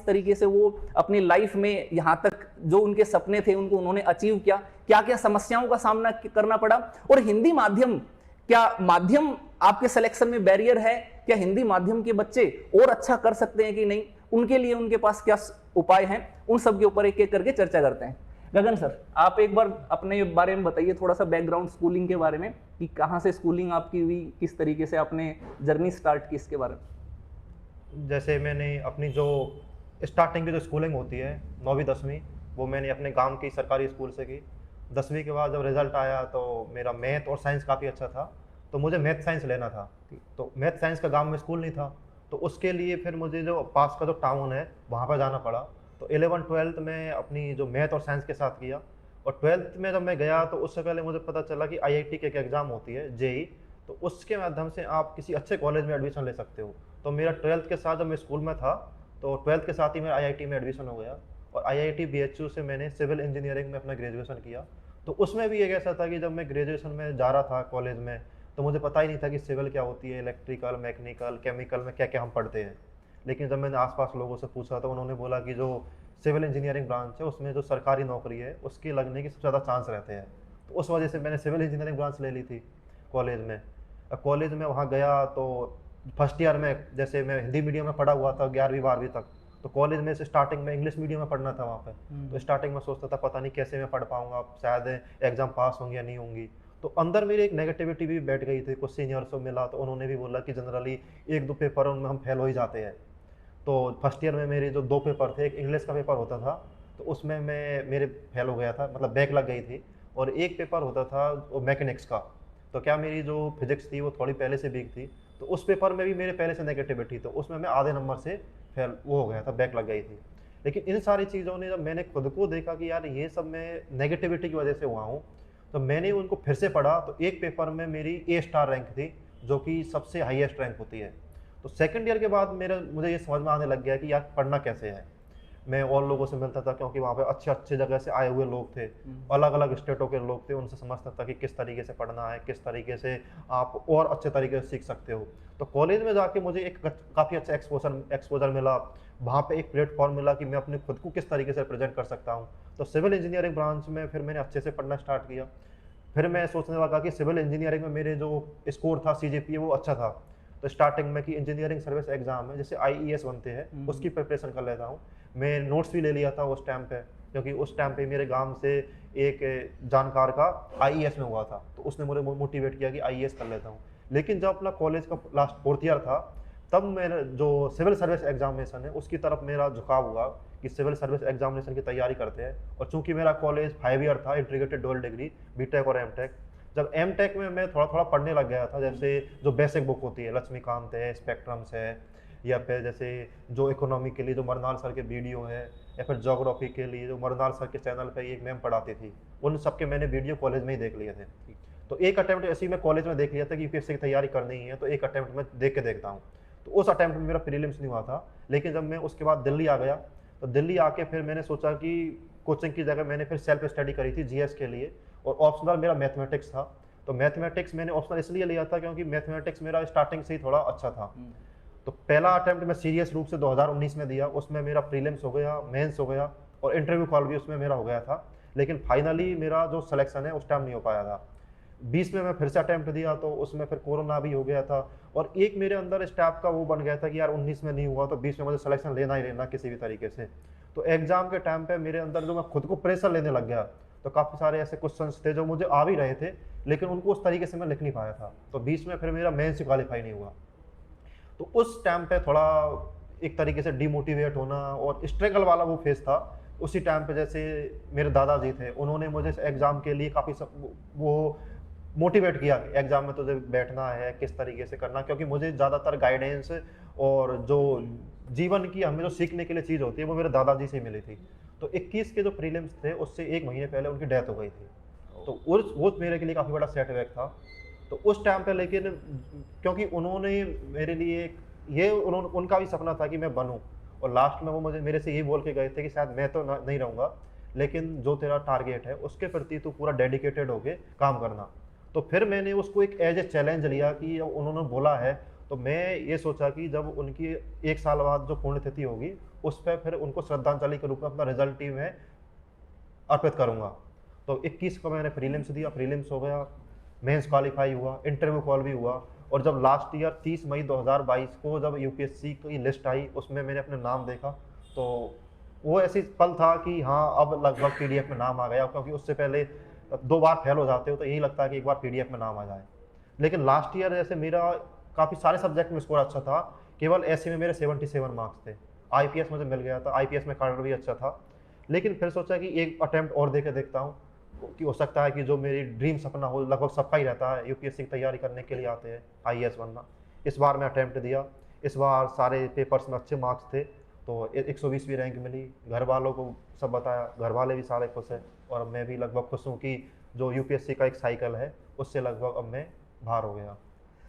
तरीके से वो अपनी लाइफ में यहाँ तक जो उनके सपने थे उनको उन्होंने अचीव किया, क्या क्या समस्याओं का सामना करना पड़ा, और हिंदी माध्यम क्या माध्यम आपके सिलेक्शन में बैरियर है, क्या हिंदी माध्यम के बच्चे और अच्छा कर सकते हैं कि नहीं, उनके लिए उनके पास क्या उपाय हैं, उन सब के ऊपर एक एक करके चर्चा करते हैं। गगन सर, आप एक बार अपने बारे में बताइए थोड़ा सा बैकग्राउंड स्कूलिंग के बारे में, कि कहाँ से स्कूलिंग आपकी हुई, किस तरीके से आपने जर्नी स्टार्ट की इसके बारे में। जैसे मैंने अपनी जो स्टार्टिंग की जो स्कूलिंग होती है 9वीं 10वीं, वो मैंने अपने गांव की सरकारी स्कूल से की। 10वीं के बाद जब रिजल्ट आया तो मेरा मैथ और साइंस काफ़ी अच्छा था, तो मुझे मैथ साइंस लेना था। तो मैथ साइंस का गांव में स्कूल नहीं था, तो उसके लिए फिर मुझे जो पास का जो टाउन है वहाँ पर जाना पड़ा। तो 11 12th में अपनी जो मैथ और साइंस के साथ किया, और 12th में जब मैं गया तो उससे पहले मुझे पता चला कि IIT की एक एग्ज़ाम होती है JEE, तो उसके माध्यम से आप किसी अच्छे कॉलेज में एडमिशन ले सकते हो। तो मेरा 12th के साथ जब मैं स्कूल में था तो 12th के साथ ही मेरा IIT में एडमिशन हो गया, और IIT BHU से मैंने सिविल इंजीनियरिंग में अपना ग्रेजुएशन किया। तो उसमें भी एक ऐसा था कि जब मैं ग्रेजुएशन में जा रहा था कॉलेज में, तो मुझे पता ही नहीं था कि सिविल क्या होती है, इलेक्ट्रिकल, मैकेनिकल, केमिकल में क्या क्या हम पढ़ते हैं। लेकिन जब मैंने आसपास लोगों से पूछा तो उन्होंने बोला कि जो सिविल इंजीनियरिंग ब्रांच है उसमें जो सरकारी नौकरी है उसके लगने के सबसे ज़्यादा चांस रहते हैं। तो उस वजह से मैंने सिविल इंजीनियरिंग ब्रांच ले ली थी कॉलेज में। कॉलेज में वहाँ गया तो फर्स्ट ईयर में जैसे मैं हिंदी मीडियम में पढ़ा हुआ था 11वीं 12वीं तक, तो कॉलेज में से स्टार्टिंग में इंग्लिश मीडियम में पढ़ना था वहाँ पे। तो स्टार्टिंग में सोचता था पता नहीं कैसे मैं पढ़ पाऊंगा, शायद एग्जाम पास होंगे या नहीं होंगी। तो अंदर मेरी एक नेगेटिविटी भी बैठ गई थी। कुछ सीनियर्स को मिला तो उन्होंने भी बोला कि जनरली 1-2 पेपर उनमें हम फेल हो ही जाते हैं। तो फर्स्ट ईयर में मेरे जो 2 पेपर थे, एक इंग्लिश का पेपर होता था तो उसमें मैं मेरे फेल हो गया था, मतलब बैक लग गई थी, और एक पेपर होता था वो मैकेनिक्स का। तो क्या मेरी जो फिजिक्स थी वो थोड़ी पहले से वीक थी, तो उस पेपर में भी मेरे पहले से नेगेटिविटी, तो उसमें मैं आधे नंबर से फेल वो हो गया था, बैक लग गई थी। लेकिन इन सारी चीज़ों ने जब मैंने खुद को देखा कि यार ये सब मैं नेगेटिविटी की वजह से हुआ हूँ, तो मैंने उनको फिर से पढ़ा। तो एक पेपर में मेरी A स्टार रैंक थी, जो कि सबसे हाईएस्ट रैंक होती है। तो सेकंड ईयर के बाद मुझे ये समझ में आने लग गया कि यार पढ़ना कैसे है। मैं और लोगों से मिलता था क्योंकि वहाँ पे अच्छे अच्छे जगह से आए हुए लोग थे, अलग अलग स्टेटों के लोग थे, उनसे समझता था कि किस तरीके से पढ़ना है, किस तरीके से आप और अच्छे तरीके से सीख सकते हो। तो कॉलेज में जाके मुझे एक काफ़ी अच्छा एक्सपोजर मिला, वहाँ पे एक प्लेटफॉर्म मिला कि मैं अपने खुद को किस तरीके से प्रेजेंट कर सकता हूँ। तो सिविल इंजीनियरिंग ब्रांच में फिर मैंने अच्छे से पढ़ना स्टार्ट किया। फिर मैं सोचने लगा कि सिविल इंजीनियरिंग में मेरे जो स्कोर था CGPA वो अच्छा था, तो स्टार्टिंग में कि इंजीनियरिंग सर्विस एग्जाम है जैसे IES बनते हैं उसकी प्रिपरेशन कर लेता हूँ। मैं नोट्स भी ले लिया था उस टाइम पे, क्योंकि उस टाइम पे मेरे गांव से एक जानकार का IES में हुआ था, तो उसने मुझे मोटिवेट किया कि IES कर लेता हूँ। लेकिन जब अपना कॉलेज का लास्ट 4th ईयर था, तब मेरा जो सिविल सर्विस एग्जामिनेशन है उसकी तरफ मेरा झुकाव हुआ कि सिविल सर्विस एग्जामिनेशन की तैयारी करते हैं। और चूंकि मेरा कॉलेज 5 ईयर था, इंटीग्रेटेड डुअल डिग्री, BTech और M.Tech, जब M.Tech में मैं थोड़ा थोड़ा पढ़ने लग गया था, जैसे जो बेसिक बुक होती है, लक्ष्मीकांत है, स्पेक्ट्रम्स है, या फिर जैसे जो इकोनॉमी के लिए जो मरनाल सर के वीडियो है, या फिर ज्योग्राफी के लिए जो मरनाल सर के चैनल पे एक मैम पढ़ाती थी, उन सब के मैंने वीडियो कॉलेज में ही देख लिए थे। तो एक अटैम्प्ट ऐसे ही मैं कॉलेज में देख लिया था कि UPSC की तैयारी करनी है, तो एक अटैम्प्ट में देख के देखता हूँ। तो उस अटैम्प्ट में मेरा प्रीलिम्स नहीं हुआ था। लेकिन जब मैं उसके बाद दिल्ली आ गया, तो दिल्ली आके फिर मैंने सोचा कि कोचिंग की जगह मैंने फिर सेल्फ स्टडी करी थी GS के लिए, और ऑप्शनल मेरा मैथमेटिक्स था। तो मैथमेटिक्स मैंने ऑप्शनल इसलिए लिया था क्योंकि मैथमेटिक्स मेरा स्टार्टिंग से ही थोड़ा अच्छा था। तो पहला अटेम्प्ट मैं सीरियस रूप से 2019 में दिया, उसमें मेरा प्रीलिम्स हो गया, मेंस हो गया, और इंटरव्यू कॉल भी उसमें मेरा हो गया था। लेकिन फाइनली मेरा जो सिलेक्शन है उस टाइम नहीं हो पाया था। 20 में मैं फिर से अटेम्प्ट दिया, तो उसमें फिर कोरोना भी हो गया था, और एक मेरे अंदर स्टाफ का वो बन गया था कि यार 19 में नहीं हुआ तो 20 में मुझे सिलेक्शन लेना ही लेना किसी भी तरीके से। तो एग्जाम के टाइम पे मेरे अंदर जो मैं खुद को प्रेशर लेने लग गया, तो काफ़ी सारे ऐसे क्वेश्चंस थे जो मुझे आ भी रहे थे, लेकिन उनको उस तरीके से मैं लिख नहीं पाया था। तो 20 में फिर मेरा मेंस से क्वालिफाई नहीं हुआ। तो उस टाइम पे थोड़ा एक तरीके से डिमोटिवेट होना और स्ट्रगल वाला वो फेज था। उसी टाइम पे जैसे मेरे दादाजी थे, उन्होंने मुझे एग्ज़ाम के लिए काफ़ी वो मोटिवेट किया कि एग्ज़ाम में तुझे बैठना है, किस तरीके से करना, क्योंकि मुझे ज़्यादातर गाइडेंस और जो जीवन की हमें जो सीखने के लिए चीज़ होती है वो मेरे दादाजी से मिली थी। तो 21 के जो प्रीलिम्स थे उससे 1 महीने पहले उनकी डेथ हो गई थी, तो वो मेरे के लिए काफ़ी बड़ा सेटबैक था। तो उस टाइम पे लेकिन क्योंकि उन्होंने मेरे लिए उनका भी सपना था कि मैं बनूं, और लास्ट में वो मेरे से ये बोल के गए थे कि शायद मैं तो नहीं रहूँगा, लेकिन जो तेरा टारगेट है उसके प्रति तू पूरा डेडिकेटेड होके काम करना। तो फिर मैंने उसको एक एज ए चैलेंज लिया कि उन्होंने बोला है, तो मैं ये सोचा कि जब उनकी 1 साल बाद जो पुण्यतिथि होगी उस पर फिर उनको श्रद्धांजलि के रूप में अपना रिजल्ट टीम में अर्पित करूँगा। तो 21 को मैंने प्रीलिम्स दिया, प्रीलिम्स हो गया, मेंस क्वालिफाई हुआ, इंटरव्यू कॉल भी हुआ। और जब लास्ट ईयर 30 मई 2022 को जब यूपीएससी की लिस्ट आई, उसमें मैंने अपने नाम देखा, तो वो ऐसी पल था कि हाँ अब लगभग पीडीएफ में नाम आ गया, क्योंकि उससे पहले 2 बार फेल हो जाते हो तो यही लगता है कि एक बार पीडीएफ में नाम आ जाए। लेकिन लास्ट ईयर जैसे मेरा काफ़ी सारे सब्जेक्ट में स्कोर अच्छा था, केवल ऐसे में मेरे 77 मार्क्स थे। आईपीएस मुझे मिल गया था, आईपीएस में कार्ड भी अच्छा था। लेकिन फिर सोचा कि एक अटेम्प्ट और दे के देखता हूँ कि हो सकता है कि जो मेरी ड्रीम सपना हो, लगभग सबका ही रहता है, यूपीएससी की तैयारी करने के लिए आते हैं आईएएस बनना। इस बार मैं अटेम्प्ट दिया, इस बार सारे पेपर्स में अच्छे मार्क्स थे, तो 120वीं रैंक मिली। घर वालों को सब बताया, घर वाले भी सारे खुश हैं, और मैं भी लगभग खुश हूँ कि जो यूपीएससी का एक साइकिल है उससे लगभग अब मैं बाहर हो गया।